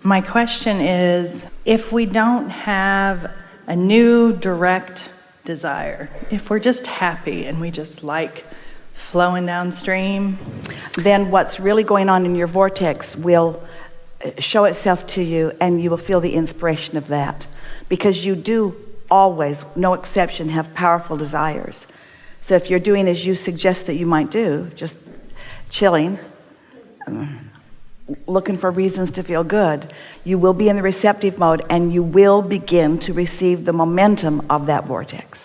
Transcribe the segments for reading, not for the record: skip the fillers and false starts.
My question is, if we don't have a new direct desire, if we're just happy and we just like flowing downstream, then what's really going on in your vortex will show itself to you, and you will feel the inspiration of that, because you do always, no exception, have powerful desires. So if you're doing as you suggest that you might do, just chilling, looking for reasons to feel good, you will be in the receptive mode, and you will begin to receive the momentum of that vortex.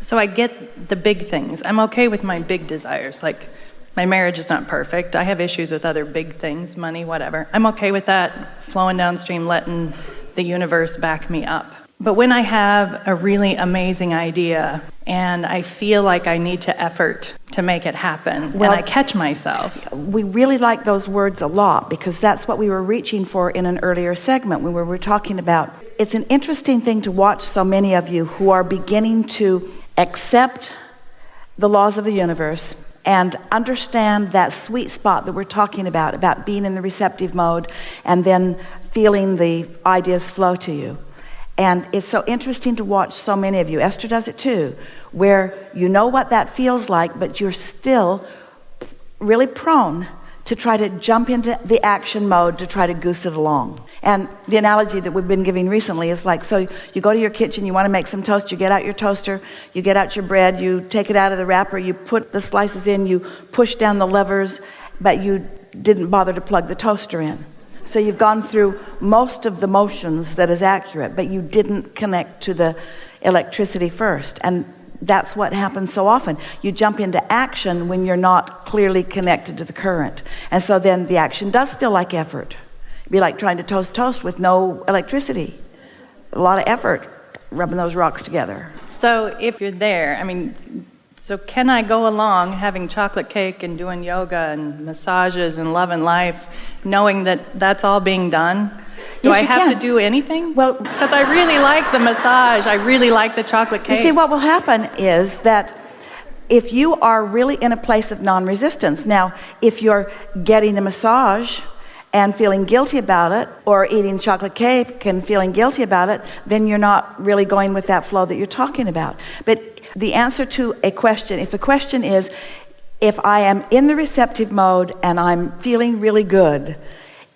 So I get the big things. I'm okay with my big desires. Like, my marriage is not perfect. I have issues with other big things, money, whatever. I'm okay with that, flowing downstream, letting the universe back me up. But when I have a really amazing idea and I feel like I need to effort to make it happen, and I catch myself. We really like those words a lot, because that's what we were reaching for in an earlier segment when we were talking about. It's an interesting thing to watch so many of you who are beginning to accept the laws of the universe and understand that sweet spot that we're talking about being in the receptive mode and then feeling the ideas flow to you. And it's so interesting to watch so many of you, Esther does it too, where you know what that feels like, but you're still really prone to try to jump into the action mode to try to goose it along. And the analogy that we've been giving recently is like, so you go to your kitchen, you want to make some toast, you get out your toaster, you get out your bread, you take it out of the wrapper, you put the slices in, you push down the levers, but you didn't bother to plug the toaster in. So you've gone through most of the motions that is accurate, but you didn't connect to the electricity first. And that's what happens so often. You jump into action when you're not clearly connected to the current. And so then the action does feel like effort. It'd be like trying to toast with no electricity. A lot of effort rubbing those rocks together. So if you're there, so can I go along having chocolate cake and doing yoga and massages and loving life, knowing that that's all being done? Do I have to do anything? Well, because I really like the massage. I really like the chocolate cake. You see, what will happen is that if you are really in a place of non-resistance, now, if you're getting a massage and feeling guilty about it, or eating chocolate cake and feeling guilty about it, then you're not really going with that flow that you're talking about. But the answer to a question, if the question is, if I am in the receptive mode and I'm feeling really good,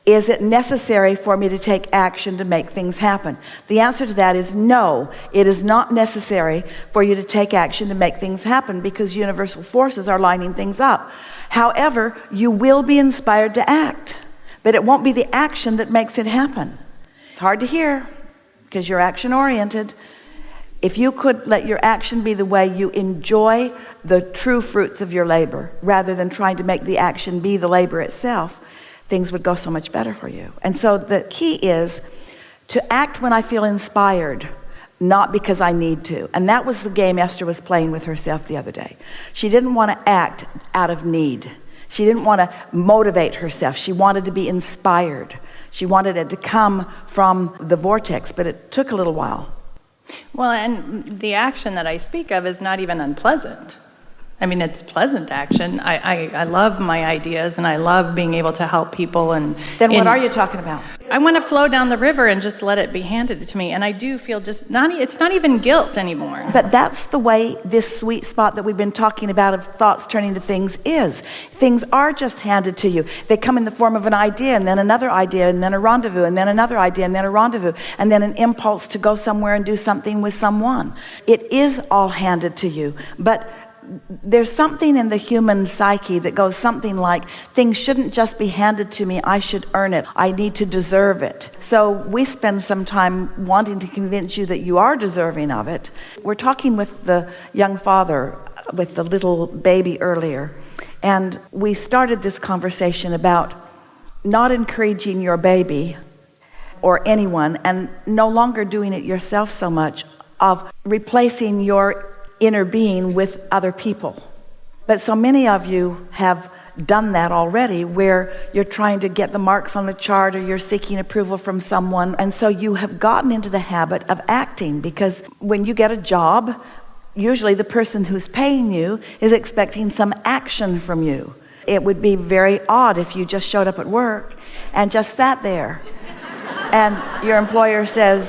is it necessary for me to take action to make things happen? The answer to that is no. It is not necessary for you to take action to make things happen, because universal forces are lining things up. However, you will be inspired to act, but it won't be the action that makes it happen. It's hard to hear because you're action oriented. If you could let your action be the way you enjoy the true fruits of your labor, rather than trying to make the action be the labor itself, things would go so much better for you. And so the key is to act when I feel inspired, not because I need to. And that was the game Esther was playing with herself the other day. She didn't want to act out of need. She didn't want to motivate herself. She wanted to be inspired. She wanted it to come from the vortex, but it took a little while. Well, and the action that I speak of is not even unpleasant. It's pleasant action. I love my ideas, and I love being able to help people. And then what are you talking about? I want to flow down the river and just let it be handed to me. And I do feel it's not even guilt anymore. But that's the way this sweet spot that we've been talking about of thoughts turning to things is. Things are just handed to you. They come in the form of an idea, and then another idea, and then a rendezvous, and then another idea, and then a rendezvous, and then an impulse to go somewhere and do something with someone. It is all handed to you. But there's something in the human psyche that goes something like, things shouldn't just be handed to me, I should earn it, I need to deserve it. So we spend some time wanting to convince you that you are deserving of it. We're talking with the young father, with the little baby earlier, and we started this conversation about not encouraging your baby or anyone, and no longer doing it yourself so much, of replacing your inner being with other people. But so many of you have done that already, where you're trying to get the marks on the chart, or you're seeking approval from someone, and so you have gotten into the habit of acting, because when you get a job, usually the person who's paying you is expecting some action from you. It would be very odd if you just showed up at work and just sat there And your employer says,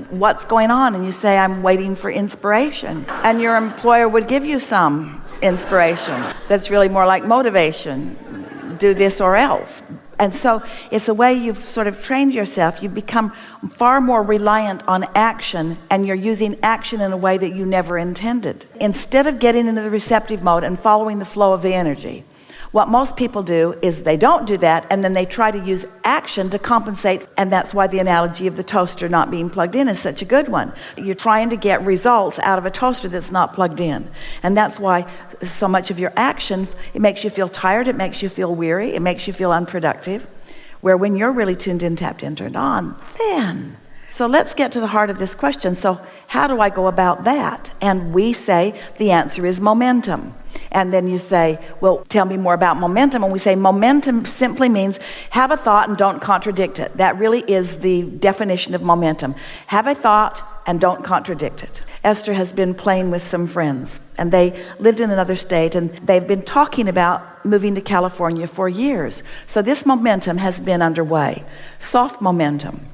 what's going on? And you say, I'm waiting for inspiration. And your employer would give you some inspiration that's really more like motivation. Do this or else. And so it's a way you've sort of trained yourself. You've become far more reliant on action, and you're using action in a way that you never intended. Instead of getting into the receptive mode and following the flow of the energy, what most people do is they don't do that, and then they try to use action to compensate. And that's why the analogy of the toaster not being plugged in is such a good one. You're trying to get results out of a toaster that's not plugged in. And that's why so much of your action, it makes you feel tired, it makes you feel weary, it makes you feel unproductive. Where when you're really tuned in, tapped in, turned on, then. So let's get to the heart of this question. So how do I go about that? And we say the answer is momentum. And then you say, well, tell me more about momentum. And we say momentum simply means have a thought and don't contradict it. That really is the definition of momentum. Have a thought and don't contradict it. Esther has been playing with some friends, and they lived in another state, and they've been talking about moving to California for years. So this momentum has been underway. Soft momentum.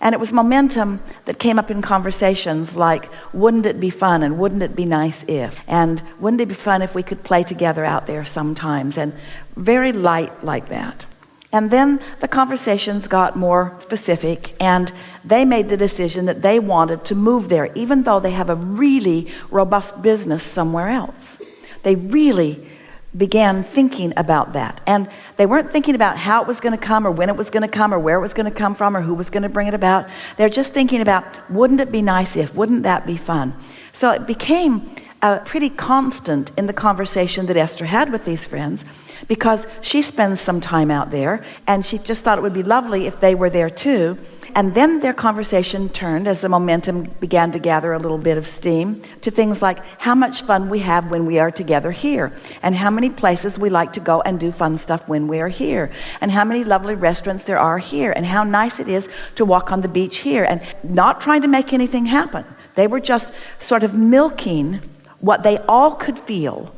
And it was momentum that came up in conversations like, wouldn't it be fun, and wouldn't it be nice if, and wouldn't it be fun if we could play together out there sometimes, and very light like that. And then the conversations got more specific, and they made the decision that they wanted to move there, even though they have a really robust business somewhere else. They really began thinking about that. And they weren't thinking about how it was going to come, or when it was going to come, or where it was going to come from, or who was going to bring it about. They're just thinking about, wouldn't it be nice if, wouldn't that be fun? So it became pretty constant in the conversation that Esther had with these friends, because she spends some time out there, and she just thought it would be lovely if they were there too. And then their conversation turned, as the momentum began to gather a little bit of steam, to things like how much fun we have when we are together here, and how many places we like to go and do fun stuff when we are here, and how many lovely restaurants there are here, and how nice it is to walk on the beach here, and not trying to make anything happen. They were just sort of milking what they all could feel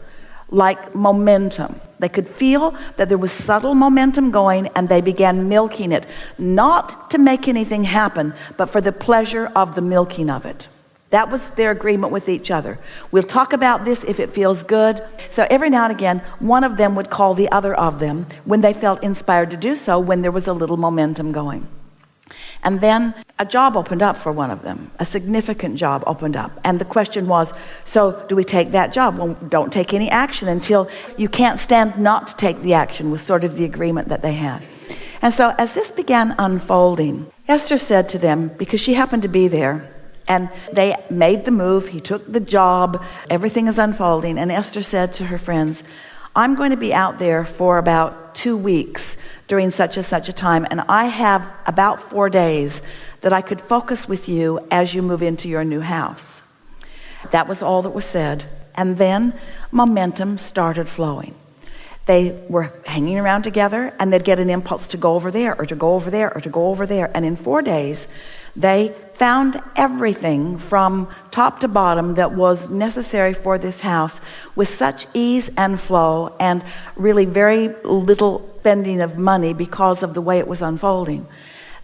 like momentum. They could feel that there was subtle momentum going, and they began milking it, not to make anything happen, but for the pleasure of the milking of it. That was their agreement with each other. We'll talk about this if it feels good. So every now and again, one of them would call the other of them when they felt inspired to do so, when there was a little momentum going. And then a job opened up for one of them. A significant job opened up. And the question was, so do we take that job? Well, don't take any action until you can't stand not to take the action, was sort of the agreement that they had. And so as this began unfolding, Esther said to them, because she happened to be there, and they made the move, he took the job, everything is unfolding, and Esther said to her friends, I'm going to be out there for about 2 weeks during such and such a time, and I have about 4 days that I could focus with you as you move into your new house. That was all that was said. And then momentum started flowing. They were hanging around together, and they'd get an impulse to go over there, or to go over there, or to go over there. And in 4 days, they found everything from top to bottom that was necessary for this house with such ease and flow, and really very little spending of money because of the way it was unfolding,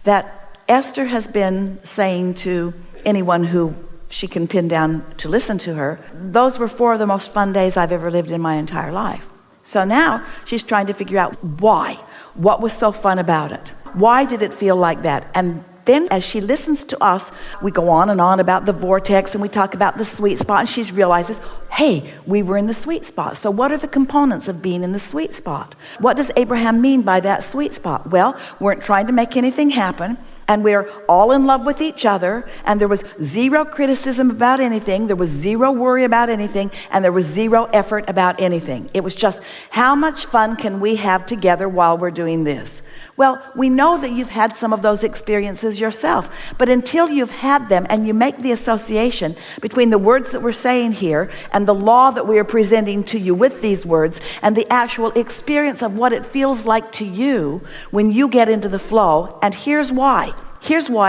that Esther has been saying to anyone who she can pin down to listen to her, those were 4 of the most fun days I've ever lived in my entire life. So now she's trying to figure out why. What was so fun about it? Why did it feel like that? And then as she listens to us, we go on and on about the vortex, and we talk about the sweet spot, and she realizes, hey, we were in the sweet spot. So what are the components of being in the sweet spot? What does Abraham mean by that sweet spot? Well, we weren't trying to make anything happen, and we're all in love with each other, and there was zero criticism about anything, there was zero worry about anything, and there was zero effort about anything. It was just, how much fun can we have together while we're doing this? Well, we know that you've had some of those experiences yourself, but until you've had them and you make the association between the words that we're saying here and the law that we are presenting to you with these words and the actual experience of what it feels like to you when you get into the flow, and here's why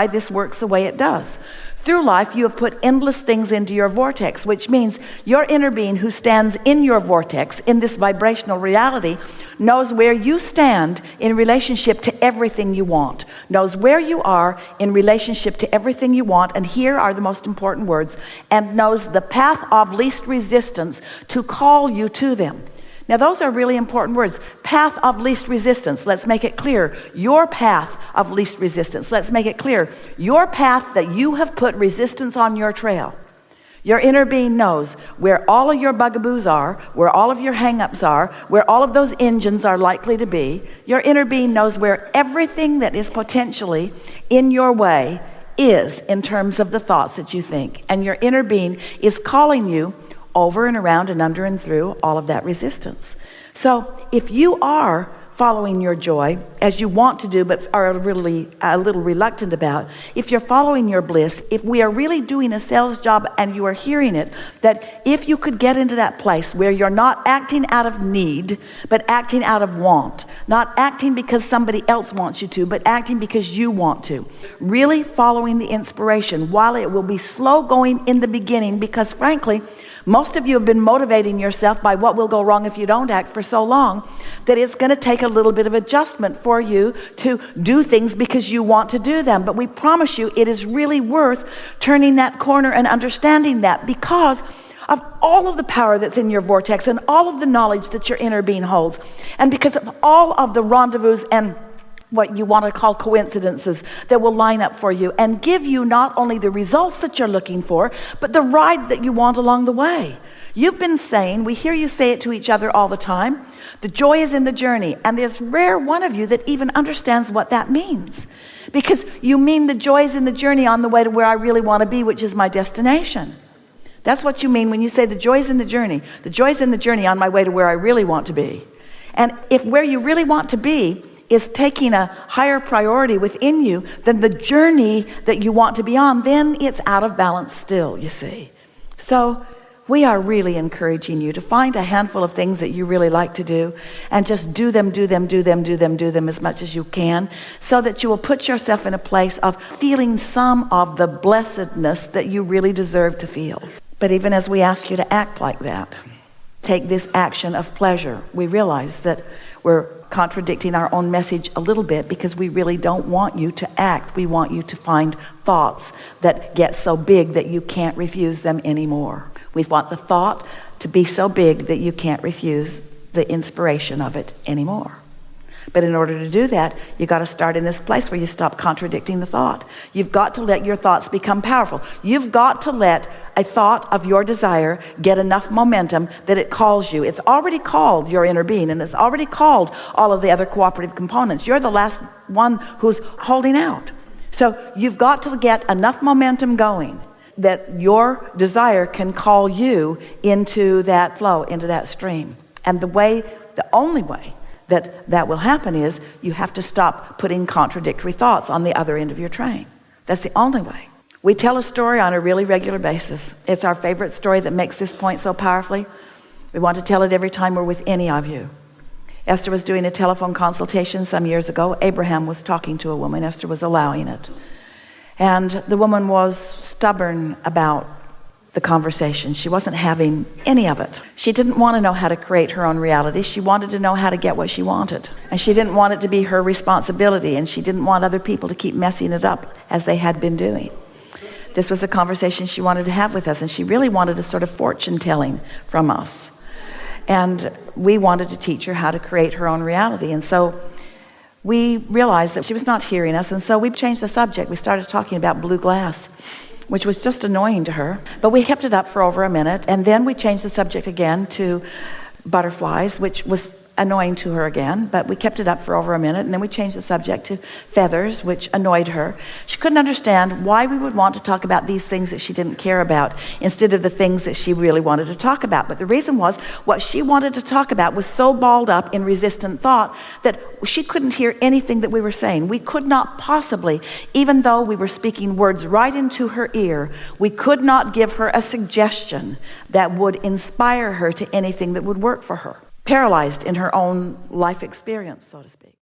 this works the way it does. Through life, you have put endless things into your vortex, which means your inner being who stands in your vortex, in this vibrational reality, knows where you stand in relationship to everything you want, knows where you are in relationship to everything you want, and here are the most important words, and knows the path of least resistance to call you to them. Now, those are really important words. Path of least resistance. Let's make it clear. Your path of least resistance. Let's make it clear. Your path that you have put resistance on your trail. Your inner being knows where all of your bugaboos are, where all of your hang-ups are, where all of those engines are likely to be. Your inner being knows where everything that is potentially in your way is in terms of the thoughts that you think. And your inner being is calling you over and around and under and through all of that resistance. So if you are following your joy as you want to do but are really a little reluctant about, if you're following your bliss, if we are really doing a sales job and you are hearing it, that if you could get into that place where you're not acting out of need but acting out of want, not acting because somebody else wants you to, but acting because you want to, really following the inspiration, while it will be slow going in the beginning, because frankly most of you have been motivating yourself by what will go wrong if you don't act for so long that it's going to take a little bit of adjustment for you to do things because you want to do them. But we promise you it is really worth turning that corner and understanding that, because of all of the power that's in your vortex and all of the knowledge that your inner being holds, and because of all of the rendezvous and what you want to call coincidences that will line up for you and give you not only the results that you're looking for, but the ride that you want along the way. You've been saying, we hear you say it to each other all the time, the joy is in the journey, and there's rare one of you that even understands what that means, because you mean the joy is in the journey on the way to where I really want to be, which is my destination. That's what you mean when you say the joy is in the journey. The joy is in the journey on my way to where I really want to be. And if where you really want to be is taking a higher priority within you than the journey that you want to be on, then it's out of balance still, you see. So we are really encouraging you to find a handful of things that you really like to do and just do them as much as you can, so that you will put yourself in a place of feeling some of the blessedness that you really deserve to feel. But even as we ask you to act like that, take this action of pleasure, we realize that we're contradicting our own message a little bit, because we really don't want you to act. We want you to find thoughts that get so big that you can't refuse them anymore. We want the thought to be so big that you can't refuse the inspiration of it anymore. But in order to do that, you got to start in this place where you stop contradicting the thought. You've got to let your thoughts become powerful. You've got to let a thought of your desire get enough momentum that it calls you. It's already called your inner being, and it's already called all of the other cooperative components. You're the last one who's holding out. So you've got to get enough momentum going that your desire can call you into that flow, into that stream. And the only way that will happen is you have to stop putting contradictory thoughts on the other end of your train. That's the only way. We tell a story on a really regular basis. It's our favorite story that makes this point so powerfully. We want to tell it every time we're with any of you. Esther was doing a telephone consultation some years ago. Abraham was talking to a woman. Esther was allowing it. And the woman was stubborn about the conversation. She wasn't having any of it. She didn't want to know how to create her own reality. She wanted to know how to get what she wanted. And she didn't want it to be her responsibility, and she didn't want other people to keep messing it up as they had been doing. This was a conversation she wanted to have with us, and she really wanted a sort of fortune telling from us. And we wanted to teach her how to create her own reality. And so we realized that she was not hearing us, and so we changed the subject. We started talking about blue glass, which was just annoying to her. But we kept it up for over a minute, and then we changed the subject again to butterflies, which was annoying to her again, but we kept it up for over a minute, and then we changed the subject to feathers, which annoyed her. She couldn't understand why we would want to talk about these things that she didn't care about instead of the things that she really wanted to talk about. But the reason was, what she wanted to talk about was so balled up in resistant thought that she couldn't hear anything that we were saying. We could not possibly, even though we were speaking words right into her ear, we could not give her a suggestion that would inspire her to anything that would work for her. Paralyzed in her own life experience, so to speak.